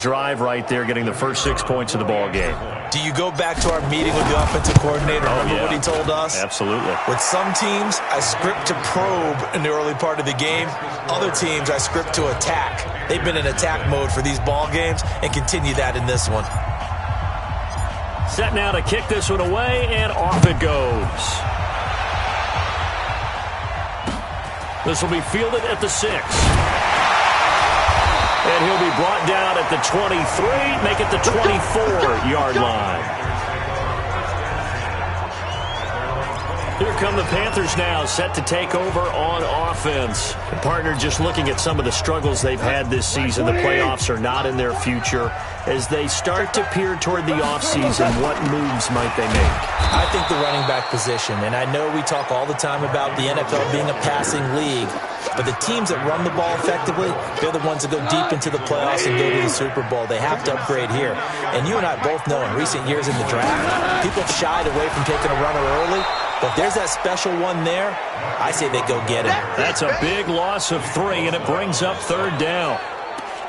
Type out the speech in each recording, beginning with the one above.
Drive right there, getting the first 6 points of the ball game. Do you go back to our meeting with the offensive coordinator? Remember what he told us? Absolutely. With some teams, I script to probe in the early part of the game. Other teams, I script to attack. They've been in attack mode for these ball games and continue that in this one. Set now to kick this one away, and off it goes. This will be fielded at the 6. And he'll be brought down at the 23, make it the 24-yard line. Here come the Panthers now, set to take over on offense. The partner, just looking at some of the struggles they've had this season, the playoffs are not in their future. As they start to peer toward the offseason, what moves might they make? I think the running back position, and I know we talk all the time about the NFL being a passing league, but the teams that run the ball effectively, they're the ones that go deep into the playoffs and go to the Super Bowl. They have to upgrade here. And you and I both know in recent years in the draft, people have shied away from taking a runner early. But if there's that special one there, I say they go get him. That's a big loss of 3, and it brings up 3rd down.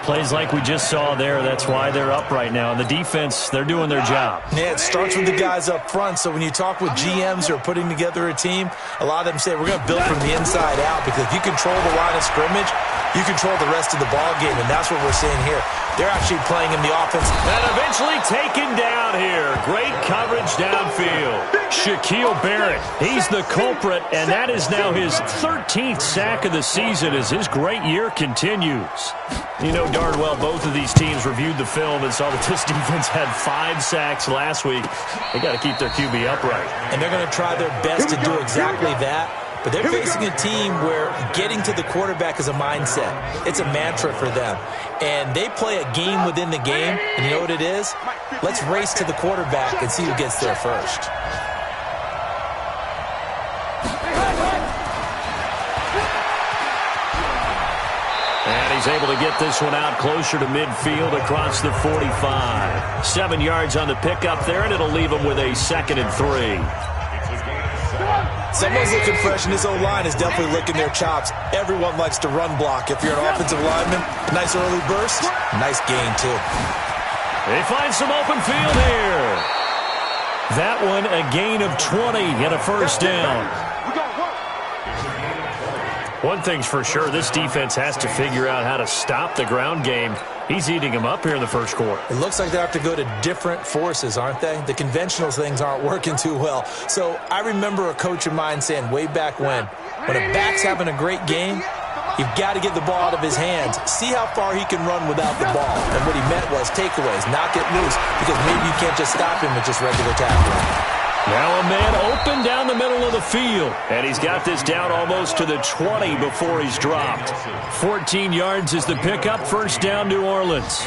Plays like we just saw there, that's why they're up right now. And the defense, they're doing their job. Yeah, it starts with the guys up front. So when you talk with GMs who are putting together a team, a lot of them say we're going to build from the inside out, because if you control the line of scrimmage, you control the rest of the ball game, and that's what we're seeing here. They're actually playing in the offense. And eventually taken down here. Great coverage downfield. Shaquille Barrett, he's the culprit, and that is now his 13th sack of the season as his great year continues. You know darn well both of these teams reviewed the film and saw that this defense had 5 sacks last week. They got to keep their QB upright. And they're going to try their best to do exactly that. But they're facing a team where getting to the quarterback is a mindset. It's a mantra for them. And they play a game within the game. And you know what it is? Let's race to the quarterback and see who gets there first. And he's able to get this one out closer to midfield across the 45. 7 yards on the pickup there, and it'll leave him with a 2nd and 3. Someone's looking fresh, and his O-line is definitely licking their chops. Everyone likes to run block. If you're an offensive lineman, nice early burst, nice gain, too. They find some open field here. That one, a gain of 20 and a 1st down. One thing's for sure, this defense has to figure out how to stop the ground game. He's eating them up here in the 1st quarter. It looks like they have to go to different forces, aren't they? The conventional things aren't working too well. So I remember a coach of mine saying way back when a back's having a great game, you've got to get the ball out of his hands. See how far he can run without the ball. And what he meant was takeaways, knock it loose, because maybe you can't just stop him with just regular tackling. Now a man open down the middle of the field. And he's got this down almost to the 20 before he's dropped. 14 yards is the pickup. 1st down, New Orleans.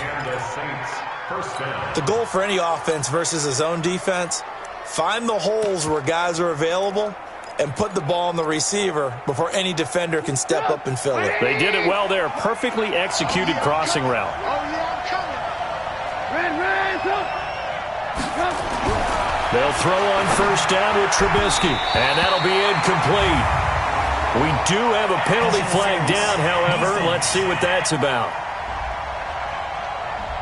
The goal for any offense versus a zone defense, find the holes where guys are available and put the ball on the receiver before any defender can step up and fill it. They did it well there. Perfectly executed crossing route. They'll throw on 1st down with Trubisky, and that'll be incomplete. We do have a penalty flag down, however. Let's see what that's about.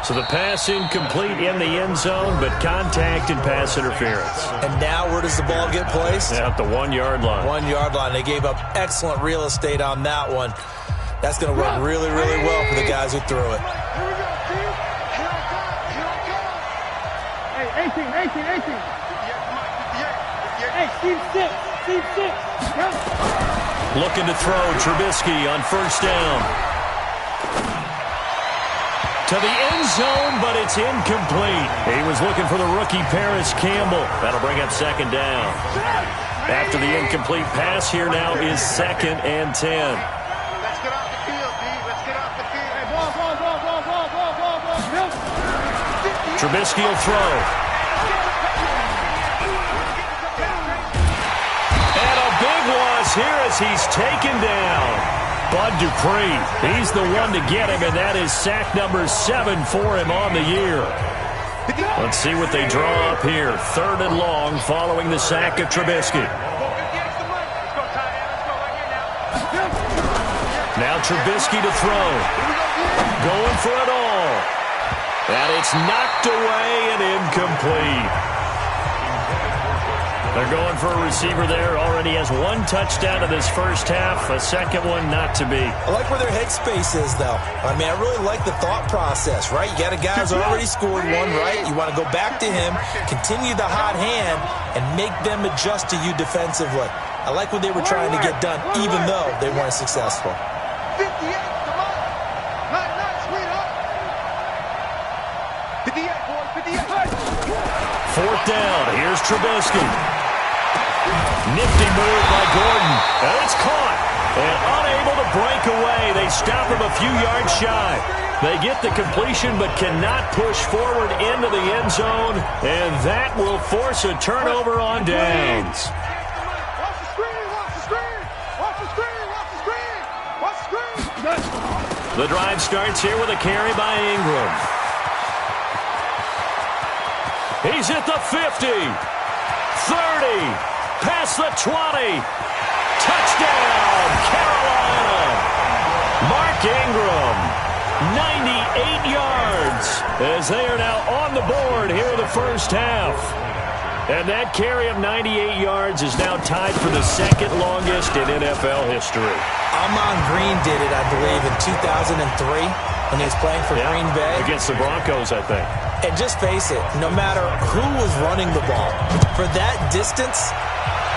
So the pass incomplete in the end zone, but contact and pass interference. And now where does the ball get placed? At the 1-yard line. 1-yard line. They gave up excellent real estate on that one. That's going to work really, really well for the guys who threw it. Hey, 18. Hey, Steve 6. Looking to throw. Trubisky on 1st down. To the end zone, but it's incomplete. He was looking for the rookie Paris Campbell. That'll bring up 2nd down. After the incomplete pass, here now is 2nd and 10. Let's get off the field, D. Let's get off the field. Hey, ball. Trubisky will throw. Here as he's taken down. Bud Dupree, he's the one to get him, and that is sack number 7 for him on the year. Let's see what they draw up here. 3rd and long following the sack of Trubisky. Now Trubisky to throw. Going for it all. And it's knocked away and incomplete. They're going for a receiver there. Already has one touchdown in this first half. A second one not to be. I like where their headspace is, though. I mean, I really like the thought process, right? You got a guy who's already scored one, right? You want to go back to him, continue the hot hand, and make them adjust to you defensively. I like what they were trying to get done, even though they weren't successful. 58, come on. Nice, sweetheart. 58, boy, 58. Fourth down. Here's Trubisky. Nifty move by Gordon. And it's caught. And unable to break away. They stop him a few yards shy. They get the completion but cannot push forward into the end zone. And that will force a turnover on downs. Watch the screen, watch the screen. Watch the screen, watch the screen. Watch the screen. The drive starts here with a carry by Ingram. He's at the 50. 30. Past the 20. Touchdown, Carolina. Mark Ingram, 98 yards, as they are now on the board here in the first half. And that carry of 98 yards is now tied for the second longest in NFL history. Ahman Green did it, I believe, in 2003 when he was playing for Green Bay. Against the Broncos, I think. And just face it, no matter who was running the ball, for that distance,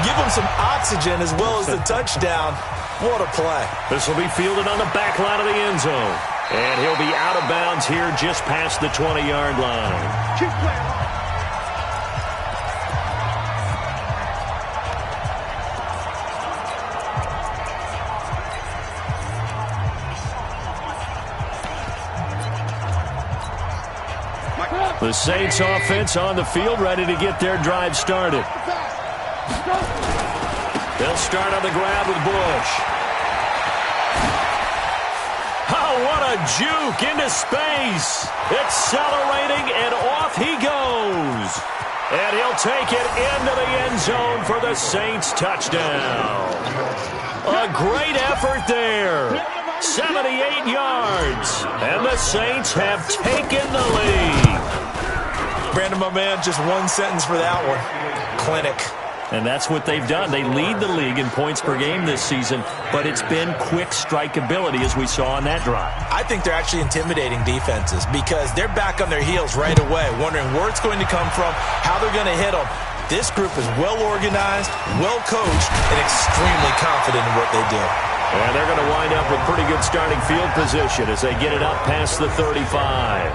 give him some oxygen as well as the touchdown. What a play. This will be fielded on the back line of the end zone. And he'll be out of bounds here just past the 20-yard line. Keep playing. The Saints offense on the field, ready to get their drive started. They'll start on the ground with Bush. Oh, what a juke into space. Accelerating, and off he goes. And he'll take it into the end zone for the Saints touchdown. A great effort there. 78 yards. And the Saints have taken the lead. Brandon, my man, just one sentence for that one. Clinic. And that's what they've done. They lead the league in points per game this season, but it's been quick strikeability as we saw on that drive. I think they're actually intimidating defenses because they're back on their heels right away, wondering where it's going to come from, how they're going to hit them. This group is well organized, well coached, and extremely confident in what they do. And they're going to wind up with pretty good starting field position as they get it up past the 35.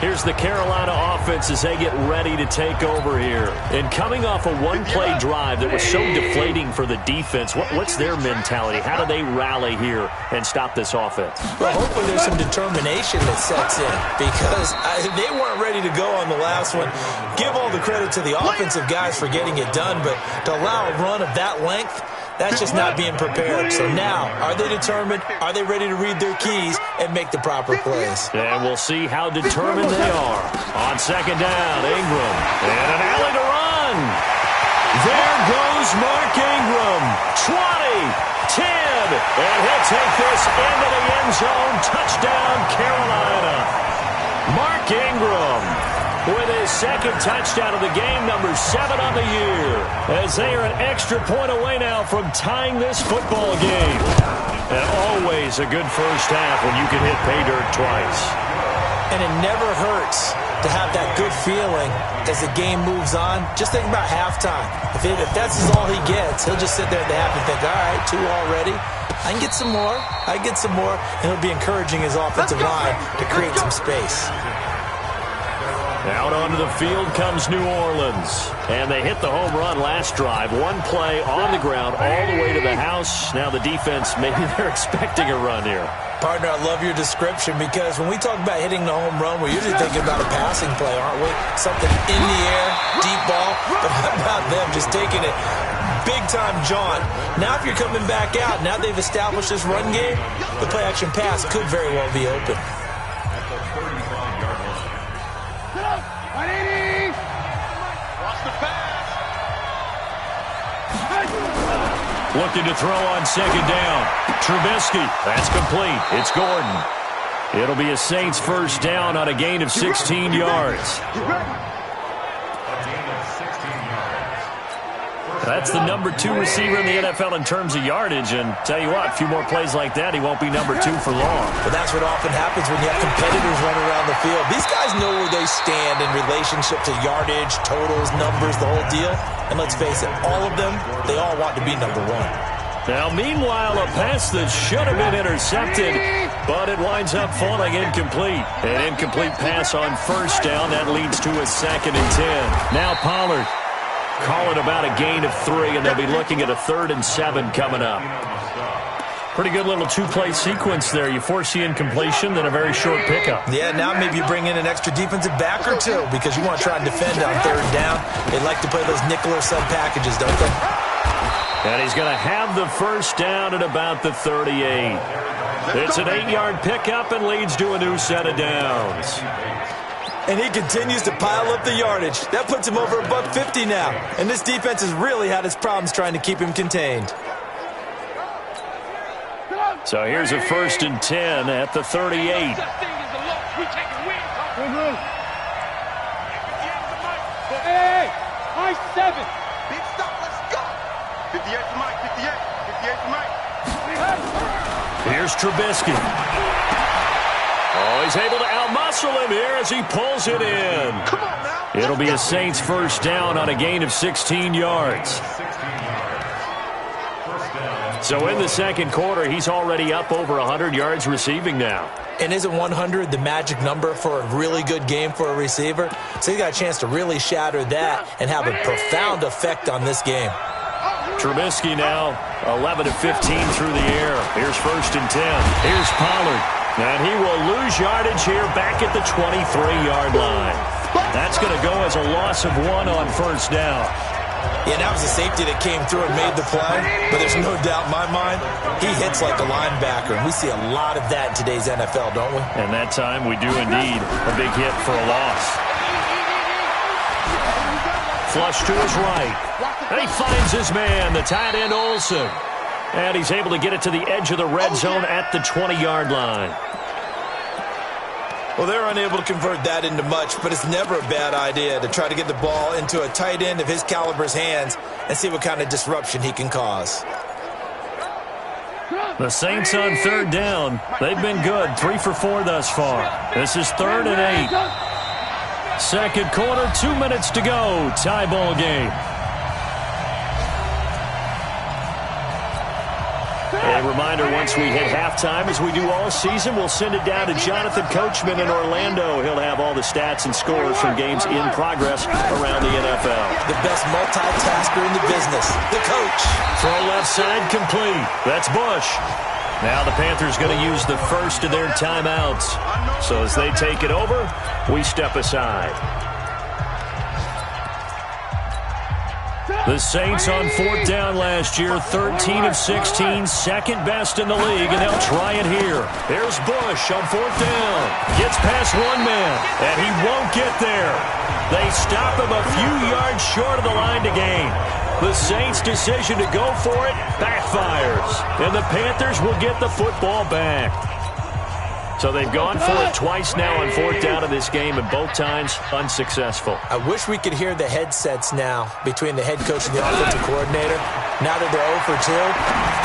Here's the Carolina offense as they get ready to take over here. And coming off a one-play drive that was so deflating for the defense, what's their mentality? How do they rally here and stop this offense? Well, hopefully there's some determination that sets in because they weren't ready to go on the last one. Give all the credit to the offensive guys for getting it done, but to allow a run of that length, that's just not being prepared. So now, are they determined? Are they ready to read their keys and make the proper plays? And we'll see how determined they are. On second down, Ingram. And an alley to run. There goes Mark Ingram. 20, 10. And he'll take this into the end zone. Touchdown, Carolina. Mark Ingram with his second touchdown of the game, number 7 on the year, as they are an extra point away now from tying this football game. And always a good first half when you can hit pay dirt twice. And it never hurts to have that good feeling as the game moves on. Just think about halftime. If that's all he gets, he'll just sit there at the half and think, all right, 2 already. I can get some more. I can get some more. And he'll be encouraging his offensive line to create some space. Out onto the field comes New Orleans. And they hit the home run last drive. One play on the ground all the way to the house. Now the defense, maybe they're expecting a run here. Partner, I love your description because when we talk about hitting the home run, we're usually thinking about a passing play, aren't we? Something in the air, deep ball. But how about them just taking it big-time jaunt? Now if you're coming back out, now they've established this run game, the play-action pass could very well be open. Looking to throw on second down. Trubisky. That's complete. It's Gordon. It'll be a Saints first down on a gain of 16 yards. That's the number 2 receiver in the NFL in terms of yardage. And tell you what, a few more plays like that, he won't be number 2 for long. But that's what often happens when you have competitors running around the field. These guys know where they stand in relationship to yardage, totals, numbers, the whole deal. And let's face it, all of them, they all want to be number 1. Now, meanwhile, a pass that should have been intercepted, but it winds up falling incomplete. An incomplete pass on first down. That leads to a 2nd and 10. Now Pollard. Call it about a gain of 3, and they'll be looking at a 3rd and 7 coming up. Pretty good little 2-play sequence there. You force the incompletion, then a very short pickup. Yeah, now maybe you bring in an extra defensive back or 2 because you want to try and defend on 3rd down. They like to play those nickel or sub packages, don't they? And he's going to have the first down at about the 38. It's an 8-yard pickup and leads to a new set of downs. And he continues to pile up the yardage. That puts him over $150 now. And this defense has really had its problems trying to keep him contained. So here's a 1st and 10 at the 38. Hey, high 7. Big stop, let's go. 58 to Mike, 58 to Mike. Here's Trubisky. Oh, he's able to outmuscle him here as he pulls it in. Come on now. It'll be a Saints first down on a gain of 16 yards. So in the second quarter, he's already up over 100 yards receiving now. And isn't 100 the magic number for a really good game for a receiver? So he got a chance to really shatter that and have a profound effect on this game. Trubisky now 11 of 15 through the air. Here's 1st and 10. Here's Pollard. And he will lose yardage here back at the 23-yard line. That's going to go as a loss of 1 on first down. Yeah, that was a safety that came through and made the play. But there's no doubt in my mind, he hits like a linebacker. And we see a lot of that in today's NFL, don't we? And that time we do indeed. A big hit for a loss. Flush to his right. And he finds his man, the tight end Olsen. And he's able to get it to the edge of the red zone at the 20-yard line. Well, they're unable to convert that into much, but it's never a bad idea to try to get the ball into a tight end of his caliber's hands and see what kind of disruption he can cause. The Saints on 3rd down. They've been good, 3 for 4 thus far. This is 3rd and 8. Second quarter, 2 minutes to go. Tie ball game. A reminder, once we hit halftime, as we do all season, we'll send it down to Jonathan Coachman in Orlando. He'll have all the stats and scores from games in progress around the NFL. The best multitasker in the business, the coach. Throw left side complete. That's Bush. Now the Panthers going to use the first of their timeouts. So as they take it over, we step aside. The Saints on 4th down last year, 13 of 16, second best in the league, and they'll try it here. There's Bush on 4th down. Gets past one man, and he won't get there. They stop him a few yards short of the line to gain. The Saints' decision to go for it backfires, and the Panthers will get the football back. So they've gone for it twice now on 4th down in this game, and both times unsuccessful. I wish we could hear the headsets now between the head coach and the offensive coordinator. Now that they're 0 for 2,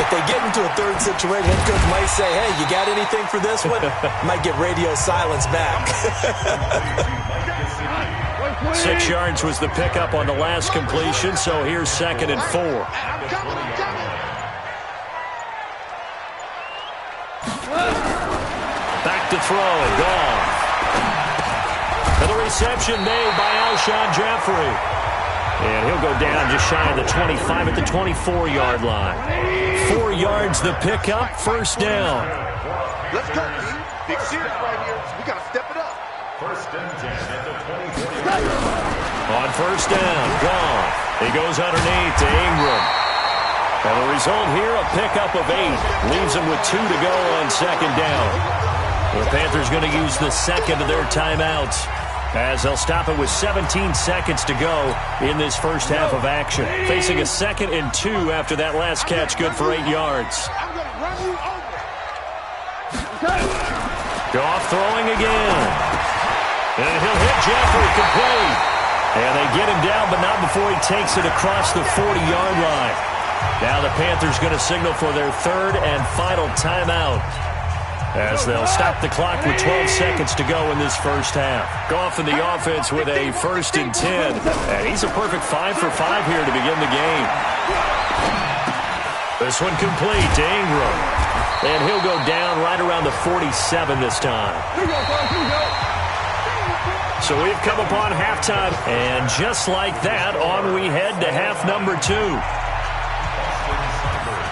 if they get into a 3rd situation, head coach might say, hey, you got anything for this one? Might get radio silence back. 6 yards was the pickup on the last completion, so here's 2nd and 4. Back to throw, gone. And the reception made by Alshon Jeffrey. And he'll go down just shy of the 25 at the 24-yard line. 4 yards the pickup, first down. Let's go, D. Big series right here. We got to step it up. 1st and 10 at the 24. On first down, gone. He goes underneath to Ingram. And the result here, a pickup of 8. Leaves him with 2 to go on 2nd down. The Panthers going to use the second of their timeouts, as they'll stop it with 17 seconds to go in this first half of action. Facing a 2nd and 2 after that last catch, good for 8 yards. Goff throwing again. And he'll hit Jeffrey complete. And they get him down, but not before he takes it across the 40-yard line. Now the Panthers going to signal for their third and final timeout, as they'll stop the clock with 12 seconds to go in this first half. Goff in the offense with a 1st and 10. And he's a perfect 5 for 5 here to begin the game. This one complete to Ingram. And he'll go down right around the 47 this time. So we've come upon halftime. And just like that, on we head to half number 2.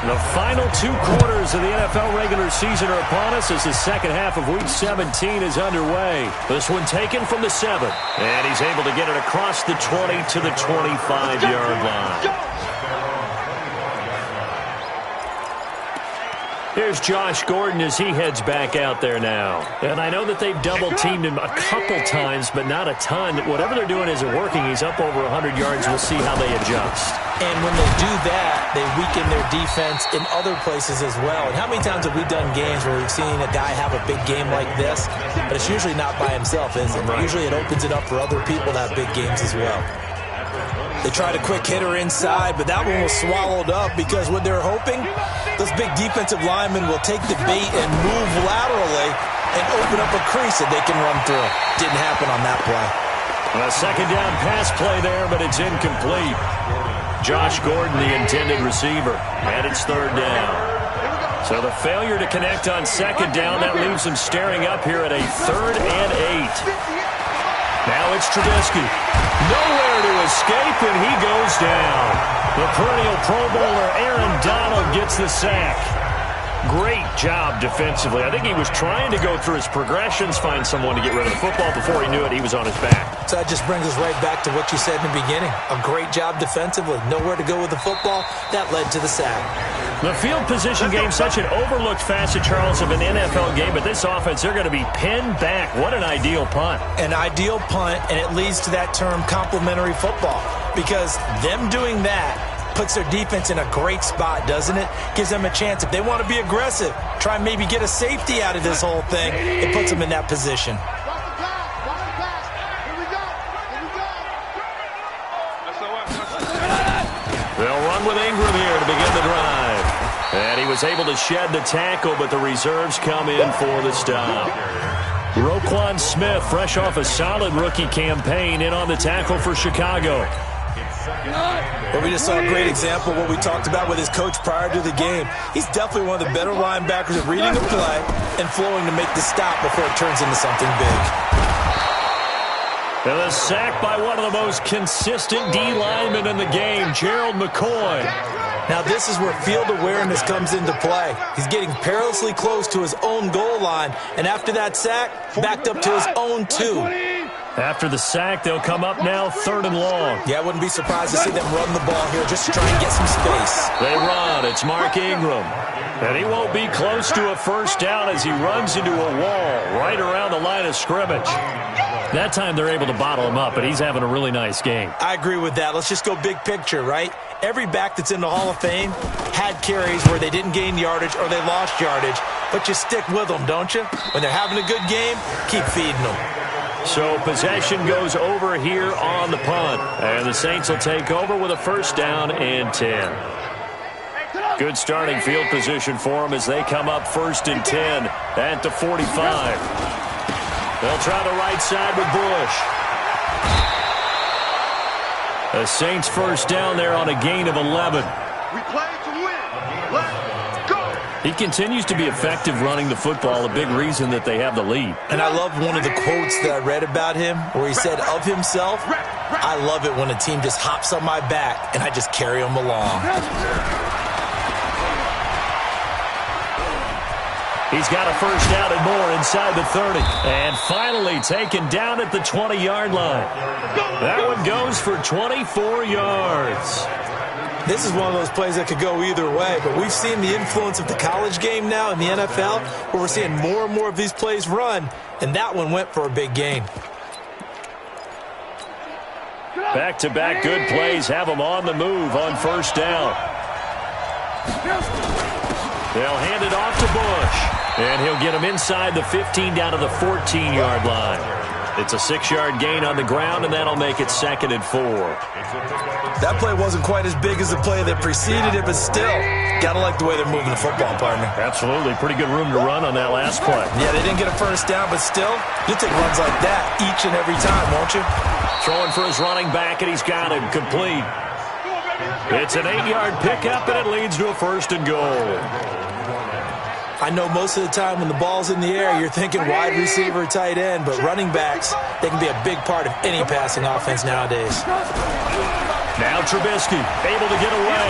The final 2 quarters of the NFL regular season are upon us as the second half of Week 17 is underway. This one taken from the 7. And he's able to get it across the 20 to the 25-yard line. Here's Josh Gordon as he heads back out there now. And I know that they've double-teamed him a couple times, but not a ton. Whatever they're doing isn't working. He's up over 100 yards. We'll see how they adjust. And when they do that, they weaken their defense in other places as well. And how many times have we done games where we've seen a guy have a big game like this? But it's usually not by himself, is it? Right. Usually it opens it up for other people to have big games as well. They tried a quick hitter inside, but that one was swallowed up because what they're hoping, those big defensive linemen will take the bait and move laterally and open up a crease that they can run through. Didn't happen on that play. A second down pass play there, but it's incomplete. Josh Gordon, the intended receiver, and it's 3rd down. So the failure to connect on 2nd down, that leaves them staring up here at a 3rd and 8. Now it's Trubisky. Nowhere to escape, and he goes down. The perennial Pro Bowler Aaron Donald gets the sack. Great job defensively. I think he was trying to go through his progressions, find someone to get rid of the football. Before he knew it, he was on his back. So that just brings us right back to what you said in the beginning. A great job defensively. Nowhere to go with the football. That led to the sack. The field position game, such an overlooked facet, Charles, of an NFL game, but this offense, they're going to be pinned back. What an ideal punt. An ideal punt, and it leads to that term complementary football, because them doing that puts their defense in a great spot, doesn't it? Gives them a chance. If they want to be aggressive, try and maybe get a safety out of this whole thing, it puts them in that position. They'll run with Ingram here to begin the drive. And he was able to shed the tackle, but the reserves come in for the stop. Roquan Smith, fresh off a solid rookie campaign, in on the tackle for Chicago. Well, we just saw a great example of what we talked about with his coach prior to the game. He's definitely one of the better linebackers at reading the play and flowing to make the stop before it turns into something big. And a sack by one of the most consistent D linemen in the game, Gerald McCoy. Now this is where field awareness comes into play. He's getting perilously close to his own goal line, and after that sack, backed up to his own 2. After the sack, they'll come up now 3rd and long. Yeah, I wouldn't be surprised to see them run the ball here just to try and get some space. They run. It's Mark Ingram. And he won't be close to a 1st down as he runs into a wall right around the line of scrimmage. That time they're able to bottle him up, but he's having a really nice game. I agree with that. Let's just go big picture, right? Every back that's in the Hall of Fame had carries where they didn't gain yardage or they lost yardage, but you stick with them, don't you? When they're having a good game, keep feeding them. So possession goes over here on the punt, and the Saints will take over with a 1st down and 10. Good starting field position for them as they come up 1st and 10 at the 45. They'll try the right side with Bush. The Saints 1st down there on a gain of 11. We play to win. Let's go. He continues to be effective running the football, a big reason that they have the lead. And I love one of the quotes that I read about him where he said of himself, I love it when a team just hops on my back and I just carry them along. He's got a 1st down and more inside the 30. And finally taken down at the 20-yard line. That one goes for 24 yards. This is one of those plays that could go either way, but we've seen the influence of the college game now in the NFL, where we're seeing more and more of these plays run, and that one went for a big gain. Back-to-back good plays have them on the move on 1st down. They'll hand it off to Bush. And he'll get him inside the 15 down to the 14-yard line. It's a 6-yard gain on the ground, and that'll make it 2nd and 4. That play wasn't quite as big as the play that preceded it, but still, gotta like the way they're moving the football, partner. Absolutely. Pretty good room to run on that last play. Yeah, they didn't get a first down, but still, you'll take runs like that each and every time, won't you? Throwing for his running back, and he's got him complete. It's an 8-yard pickup, and it leads to a 1st and goal. I know most of the time when the ball's in the air, you're thinking wide receiver, tight end, but running backs, they can be a big part of any passing offense nowadays. Now Trubisky, able to get away.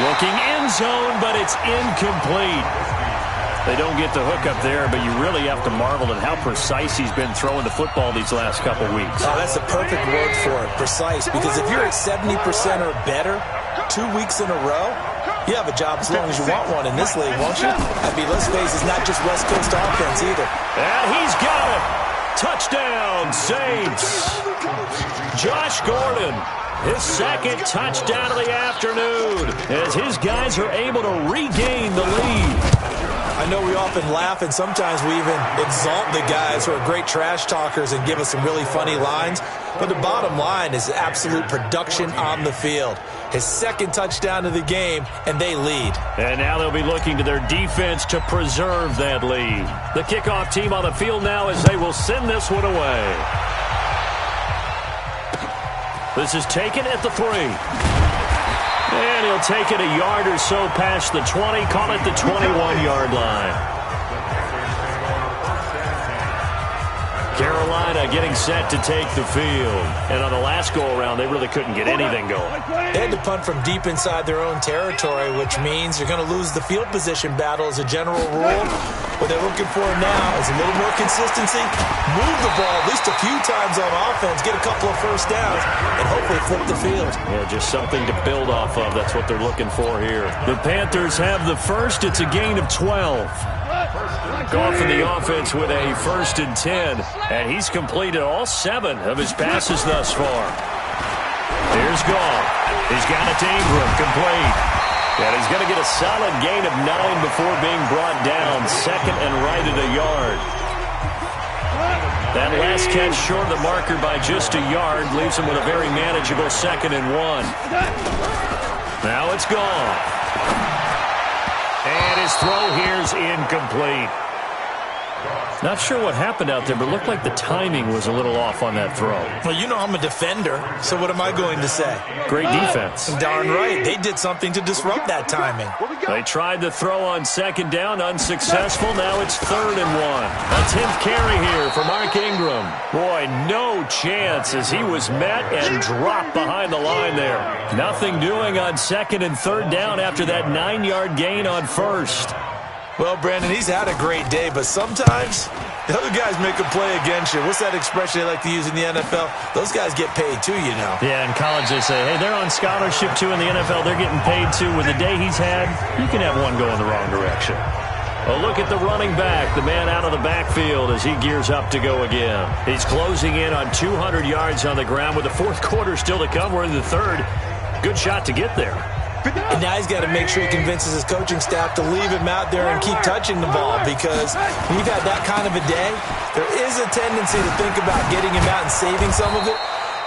Looking end zone, but it's incomplete. They don't get the hook up there, but you really have to marvel at how precise he's been throwing the football these last couple weeks. Oh, that's the perfect word for it, precise, because if you're at 70% or better 2 weeks in a row, you have a job as long as you want one in this league, won't you? I mean, let's face it, it's not just West Coast offense either. And he's got it. Touchdown, Saints. Josh Gordon, his 2nd touchdown of the afternoon, as his guys are able to regain the lead. I know we often laugh, and sometimes we even exalt the guys who are great trash talkers and give us some really funny lines. But the bottom line is absolute production on the field. His 2nd touchdown of the game, and they lead. And now they'll be looking to their defense to preserve that lead. The kickoff team on the field now as they will send this one away. This is taken at the 3. And he'll take it a yard or so past the 20, call it the 21-yard line. Carolina getting set to take the field. And on the last go-around, they really couldn't get anything going. They had to punt from deep inside their own territory, which means you're going to lose the field position battle as a general rule. What they're looking for now is a little more consistency, move the ball at least a few times on offense, get a couple of first downs, and hopefully flip the field. Yeah, just something to build off of. That's what they're looking for here. The Panthers have the first. It's a gain of 12. Goff in the offense with a 1st and 10, and he's completed all 7 of his passes thus far. Here's Goff. He's got it to Ingram, complete. And he's going to get a solid gain of 9 before being brought down, 2nd and right at a yard. That last catch short of the marker by just a yard leaves him with a very manageable 2nd and 1. Now it's Goff. And his throw here's incomplete. Not sure what happened out there, but it looked like the timing was a little off on that throw. Well, you know I'm a defender, so what am I going to say? Great defense. Darn right. They did something to disrupt that timing. They tried the throw on 2nd down, unsuccessful. Now it's 3rd and 1. A 10th carry here for Mark Ingram. Boy, no chance as he was met and dropped behind the line there. Nothing doing on 2nd and 3rd down after that 9-yard gain on 1st. Well, Brandon, he's had a great day, but sometimes the other guys make a play against you. What's that expression they like to use in the NFL? Those guys get paid too, you know. Yeah, in college they say, hey, they're on scholarship too. In the NFL, they're getting paid too. With the day he's had, you can have one go in the wrong direction. A look at the running back, the man out of the backfield as he gears up to go again. He's closing in on 200 yards on the ground with the 4th quarter still to come. We're in the 3rd. Good shot to get there. And now he's got to make sure he convinces his coaching staff to leave him out there and keep touching the ball, because when you've had that kind of a day, there is a tendency to think about getting him out and saving some of it.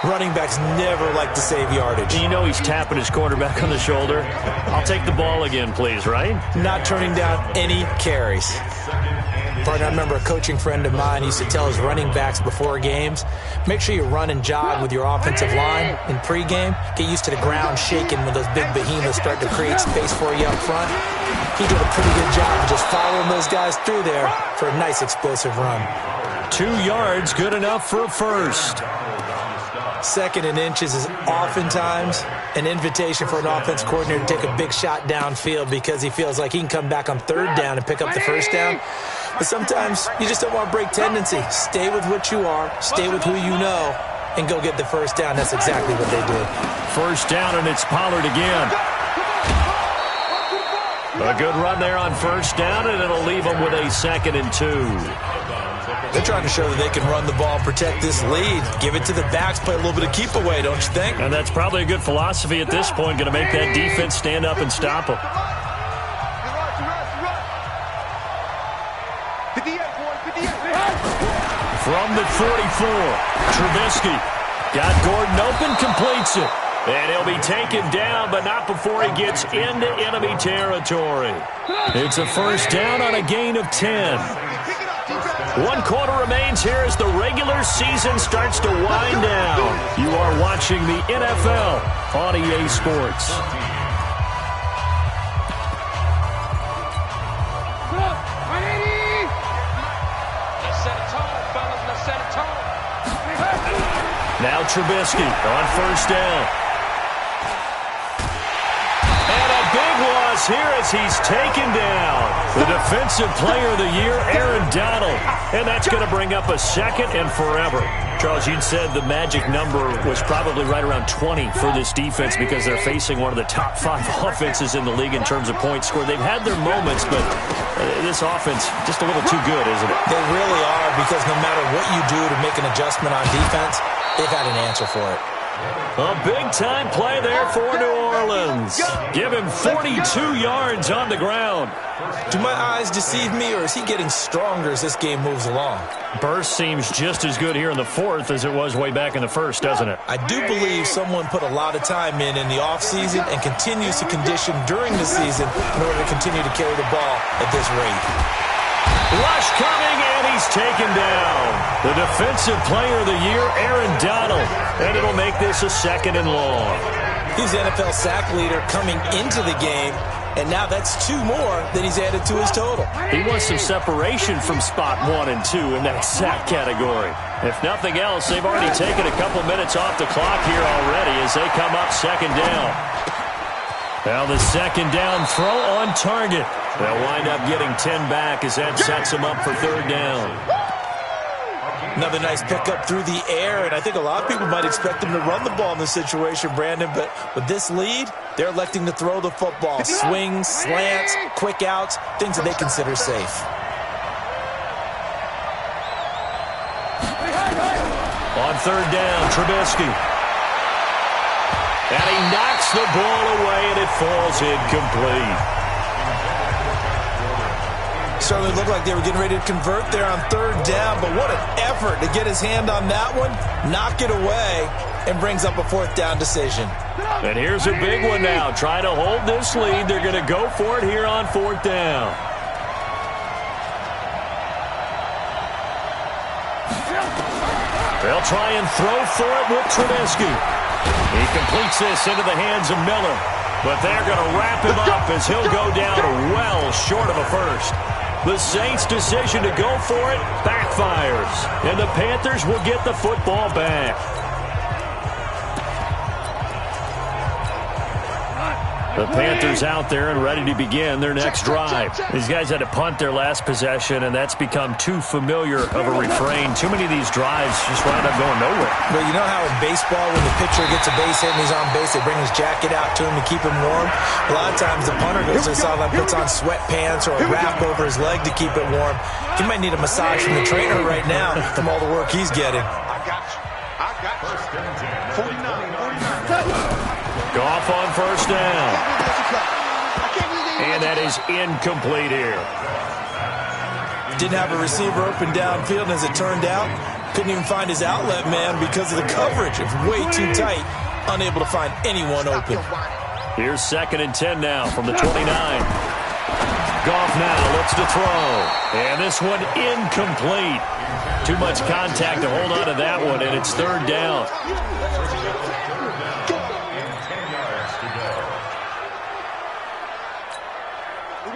Running backs never like to save yardage. You know he's tapping his quarterback on the shoulder. I'll take the ball again, please, right? Not turning down any carries. Partner, I remember a coaching friend of mine used to tell his running backs before games, make sure you run and jog with your offensive line in pregame. Get used to the ground shaking when those big behemoths start to create space for you up front. He did a pretty good job of just following those guys through there for a nice explosive run. 2 yards, good enough for a 1st. 2nd and inches is oftentimes an invitation for an offense coordinator to take a big shot downfield because he feels like he can come back on 3rd down and pick up the 1st down. But sometimes you just don't want to break tendency. Stay with what you are, stay with who you know, and go get the 1st down. That's exactly what they did. 1st down, and it's Pollard again. A good run there on 1st down, and it'll leave them with a 2nd and 2. They're trying to show that they can run the ball, protect this lead, give it to the backs, play a little bit of keep away, don't you think? And that's probably a good philosophy at this point, going to make that defense stand up and stop them. From the 44, Trubisky got Gordon open, completes it. And he'll be taken down, but not before he gets into enemy territory. It's a first down on a gain of 10. 1 quarter remains here as the regular season starts to wind down. You are watching the NFL on EA Sports. Now Trubisky on first down. And a big loss here as he's taken down. The defensive player of the year, Aaron Donald. And that's going to bring up a second and forever. Charles, you said the magic number was probably right around 20 for this defense because they're facing one of the top 5 offenses in the league in terms of points scored. They've had their moments, but this offense just a little too good, isn't it? They really are, because no matter what you do to make an adjustment on defense, they've had an answer for it. A big-time play there for New Orleans. Give him 42 yards on the ground. Do my eyes deceive me, or is he getting stronger as this game moves along? Burst seems just as good here in the 4th as it was way back in the 1st, doesn't it? I do believe someone put a lot of time in the offseason and continues to condition during the season in order to continue to carry the ball at this rate. Rush coming, and he's taken down. The defensive player of the year, Aaron Donald. And it'll make this a 2nd and long. He's the NFL sack leader coming into the game, and now that's 2 more that he's added to his total. He wants some separation from spot 1 and 2 in that sack category. If nothing else, they've already taken a couple minutes off the clock here already as they come up 2nd down. Now the 2nd down throw on target. They'll wind up getting 10 back as that sets them up for 3rd down. Another nice pickup through the air, and I think a lot of people might expect them to run the ball in this situation, Brandon, but with this lead, they're electing to throw the football. Swings, slants, quick outs, things that they consider safe. On 3rd down, Trubisky. And he knocks the ball away, and it falls incomplete. Certainly looked like they were getting ready to convert there on 3rd down, but what an effort to get his hand on that one, knock it away, and brings up a 4th down decision. And here's a big one now. Trying to hold this lead. They're going to go for it here on 4th down. They'll try and throw for it with Trubisky. He completes this into the hands of Miller, but they're going to wrap him up as he'll go down well short of a first. The Saints' decision to go for it backfires, and the Panthers will get the football back. The Panthers out there and ready to begin their next drive. These guys had to punt their last possession, and that's become too familiar of a refrain. Too many of these drives just wind up going nowhere. Well, you know how in baseball, when the pitcher gets a base hit and he's on base, they bring his jacket out to him to keep him warm? A lot of times the punter goes to the sideline, puts on sweatpants or a wrap over his leg to keep it warm. He might need a massage from the trainer right now from all the work he's getting. I got you. 49. Goff on first down. And that is incomplete here. Didn't have a receiver open downfield, and as it turned out, couldn't even find his outlet man because of the coverage. It was way too tight, unable to find anyone open. Here's 2nd and 10 now from the 29. Goff now looks to throw. And this one incomplete. Too much contact to hold on to that one, and it's 3rd down.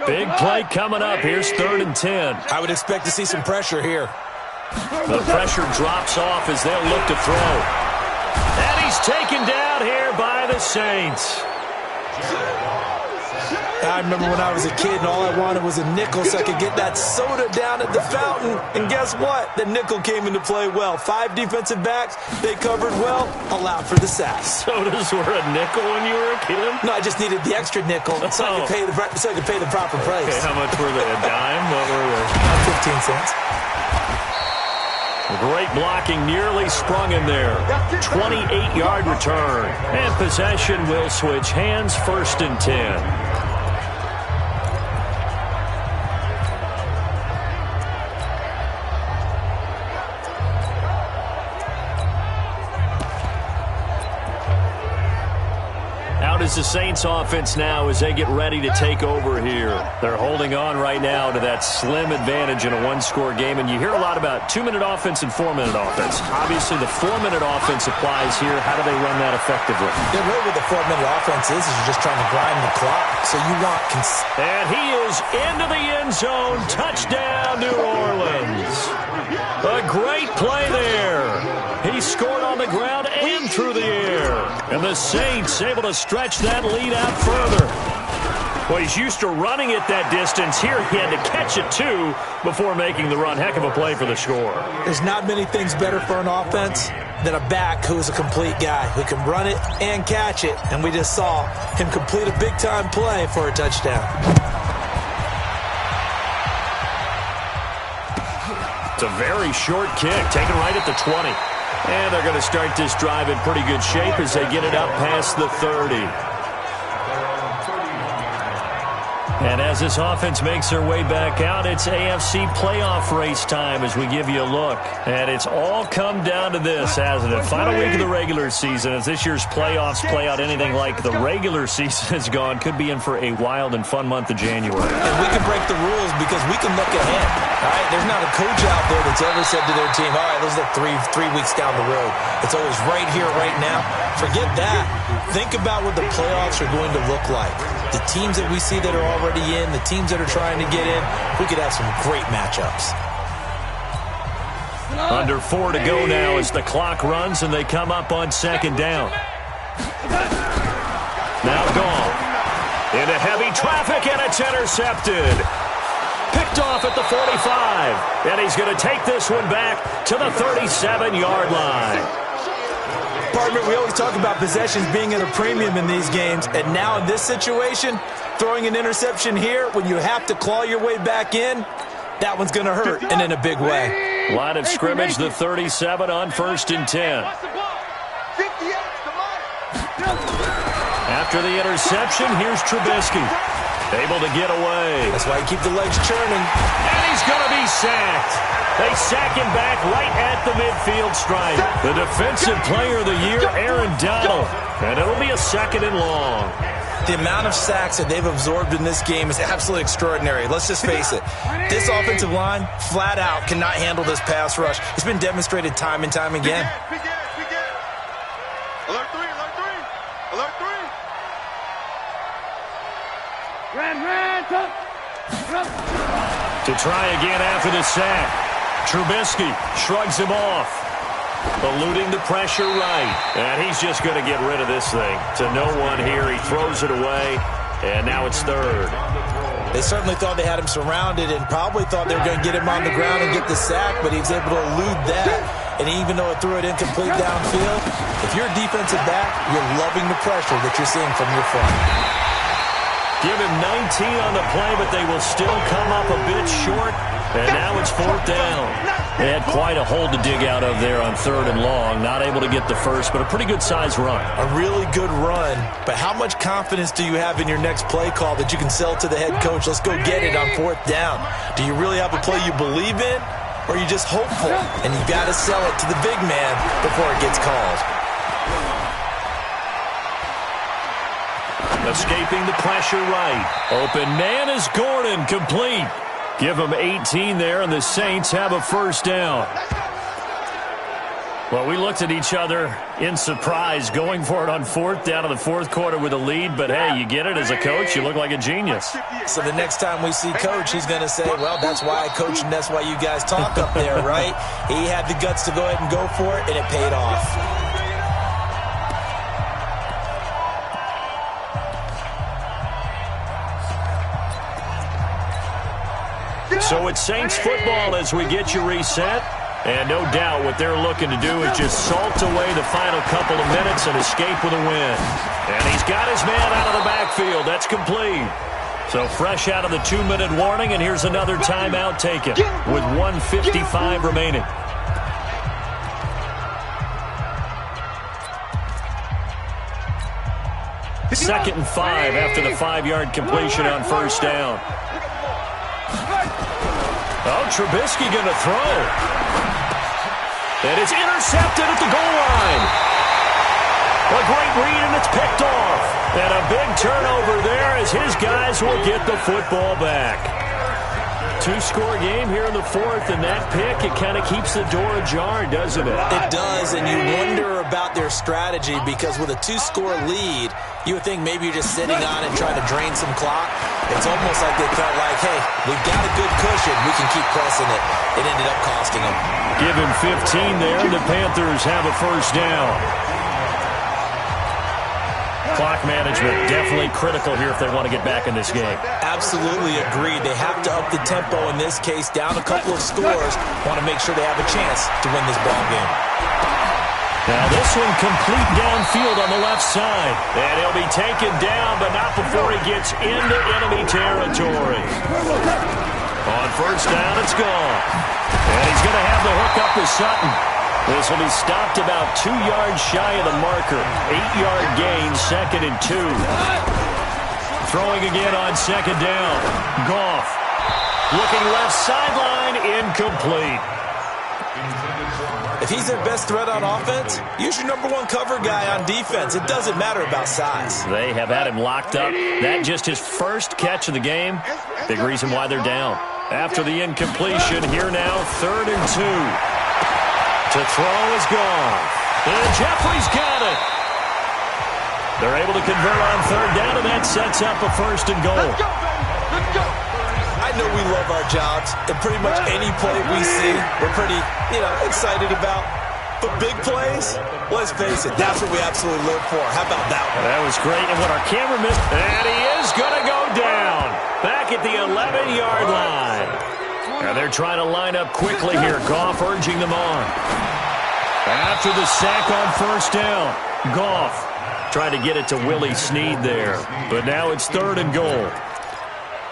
Big play coming up. Here's 3rd and 10. I would expect to see some pressure here. The pressure drops off as they'll look to throw. And he's taken down here by the Saints. I remember when I was a kid and all I wanted was a nickel so I could get that soda down at the fountain. And guess what? The nickel came into play well. 5 defensive backs, they covered well, allowed for the sack. Sodas were a nickel when you were a kid? No, I just needed the extra nickel so I could pay the proper price. Okay, how much were they? A dime? What were they? 15 cents. Great blocking, nearly sprung in there. 28-yard return. And possession will switch hands, 1st and 10. is the Saints offense now as they get ready to take over here. They're holding on right now to that slim advantage in a one-score game, and you hear a lot about 2-minute offense and 4-minute offense. Obviously, the 4-minute offense applies here. How do they run that effectively? Yeah, really what the 4-minute offense is you're just trying to grind the clock. So you want... And he is into the end zone. Touchdown, New Orleans. A great play there. He scored on the ground and through the air. And the Saints able to stretch that lead out further. Well, he's used to running it that distance. Here he had to catch it, too, before making the run. Heck of a play for the score. There's not many things better for an offense than a back who is a complete guy who can run it and catch it. And we just saw him complete a big-time play for a touchdown. It's a very short kick, taken right at the 20. And they're going to start this drive in pretty good shape as they get it up past the 30. And as this offense makes their way back out, it's AFC playoff race time as we give you a look. And it's all come down to this, hasn't it? Final week of the regular season. As this year's playoffs play out anything like the regular season has gone, could be in for a wild and fun month of January. And we can break the rules because we can look ahead. All right, there's not a coach out there that's ever said to their team, all right, let's look three weeks down the road. It's always right here, right now. Forget that. Think about what the playoffs are going to look like. The teams that we see that are already in, the teams that are trying to get in, we could have some great matchups. Under 4 to go now as the clock runs and they come up on second down. Now gone. Into heavy traffic and it's intercepted. Picked off at the 45. And he's going to take this one back to the 37-yard line. Partner, we always talk about possessions being at a premium in these games, and now in this situation, throwing an interception here when you have to claw your way back in, that one's going to hurt, and in a big way. Line of scrimmage, the 37 on 1st and 10. After the interception, here's Trubisky. Able to get away. That's why you keep the legs churning. And he's going to be sacked. They sack him back right at the midfield stripe. The defensive player of the year, Aaron Donald. And it'll be a 2nd and long. The amount of sacks that they've absorbed in this game is absolutely extraordinary. Let's just face it. This offensive line, flat out, cannot handle this pass rush. It's been demonstrated time and time again. Alert 3, alert 3, alert 3. To try again after the sack. Trubisky shrugs him off. Eluding the pressure right. And he's just going to get rid of this thing. To no one here. He throws it away. And now it's 3rd. They certainly thought they had him surrounded and probably thought they were going to get him on the ground and get the sack, but he was able to elude that. And even though it threw it incomplete downfield, if you're a defensive back, you're loving the pressure that you're seeing from your front. Give him 19 on the play, but they will still come up a bit short. And now it's 4th down. They had quite a hole to dig out of there on 3rd and long. Not able to get the first, but a pretty good-sized run. A really good run. But how much confidence do you have in your next play call that you can sell to the head coach? Let's go get it on 4th down. Do you really have a play you believe in? Or are you just hopeful? And you got to sell it to the big man before it gets called. Escaping the pressure right. Open man is Gordon, complete. Give him 18 there, and the Saints have a 1st down. Well, we looked at each other in surprise, going for it on 4th down in the 4th quarter with a lead. But, hey, you get it as a coach, you look like a genius. So the next time we see Coach, he's going to say, well, that's why I coach and that's why you guys talk up there, right? He had the guts to go ahead and go for it, and it paid off. So it's Saints football as we get you reset. And no doubt what they're looking to do is just salt away the final couple of minutes and escape with a win. And he's got his man out of the backfield. That's complete. So fresh out of the 2-minute warning, and here's another timeout taken with 1:55 remaining. Second and 5 after the 5-yard completion on 1st down. Oh, Trubisky going to throw. And it's intercepted at the goal line. A great read, and it's picked off. And a big turnover there as his guys will get the football back. Two-score game here in the fourth, and that pick, it kind of keeps the door ajar, doesn't it? It does, and you wonder about their strategy because with a two-score lead, you would think maybe you're just sitting on it trying to drain some clock. It's almost like they felt like, hey, we've got a good cushion. We can keep pressing it. It ended up costing them. Give him 15 there, and the Panthers have a first down. Clock management definitely critical here if they want to get back in this game. Absolutely agreed. They have to up the tempo in this case, down a couple of scores. Want to make sure they have a chance to win this ball game. Now this one complete downfield on the left side. And he'll be taken down, but not before he gets into enemy territory. On first down, it's gone. And he's going to have the hook up to Sutton. This will be stopped about 2 yards shy of the marker. 8-yard gain, 2nd and 2. Throwing again on second down. Goff. Looking left sideline, incomplete. If he's their best threat on offense, use your #1 cover guy on defense. It doesn't matter about size. They have had him locked up. That just his first catch of the game. Big reason why they're down. After the incompletion, here now, 3rd and 2. To throw is gone. And Jeffrey's got it. They're able to convert on 3rd down, and that sets up a 1st and goal. Let's go, baby. Let's go. I know we love our jobs, and pretty much any play we see, we're pretty, excited about. But big plays, let's face it, that's what we absolutely live for. How about that one? That was great, and what our camera missed, and he is going to go down. Back at the 11-yard line. Now they're trying to line up quickly here. Goff urging them on. After the sack on first down, Goff trying to get it to Willie Snead there. But now it's 3rd and goal.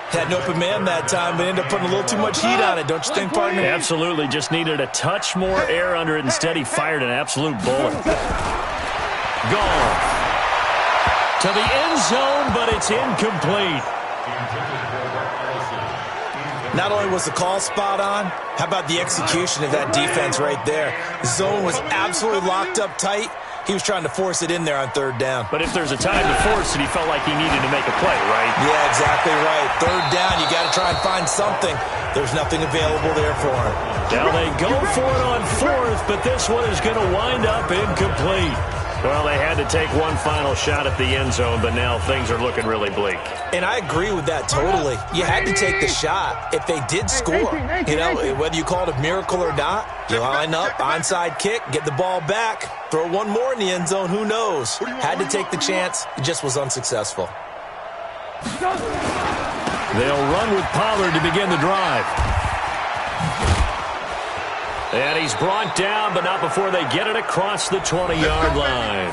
Had an open man that time, but ended up putting a little too much heat on it, don't you think, partner? Absolutely. Just needed a touch more air under it. Instead, he fired an absolute bullet. Goff to the end zone, but it's incomplete. Not only was the call spot on, how about the execution of that defense right there? The zone was absolutely locked up tight. He was trying to force it in there on 3rd down. But if there's a time to force it, he felt like he needed to make a play, right? Yeah, exactly right. 3rd down, you got to try and find something. There's nothing available there for him. Now they go for it on 4th, but this one is going to wind up incomplete. Well, they had to take one final shot at the end zone, but now things are looking really bleak. And I agree with that totally. You had to take the shot if they did score. Whether you call it a miracle or not, you line up, onside kick, get the ball back, throw one more in the end zone, who knows? Had to take the chance, it just was unsuccessful. They'll run with Pollard to begin the drive. And he's brought down, but not before they get it across the 20-yard line.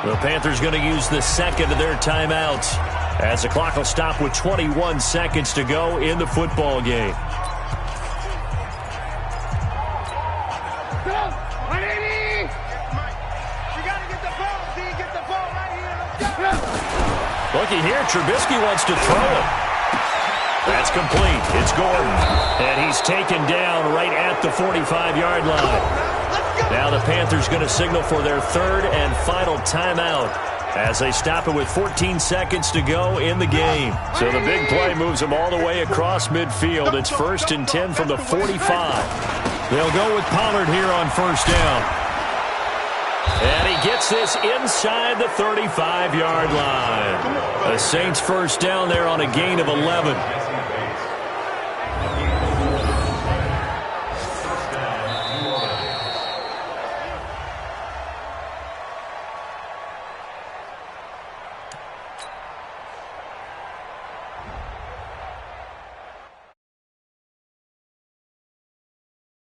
The Panthers going to use the 2nd of their timeouts as the clock will stop with 21 seconds to go in the football game. Looky here, Trubisky wants to throw it. That's complete. It's Gordon. And he's taken down right at the 45-yard line. Now the Panthers going to signal for their 3rd and final timeout as they stop it with 14 seconds to go in the game. So the big play moves them all the way across midfield. It's 1st and 10 from the 45. They'll go with Pollard here on first down. And he gets this inside the 35-yard line. The Saints first down there on a gain of 11.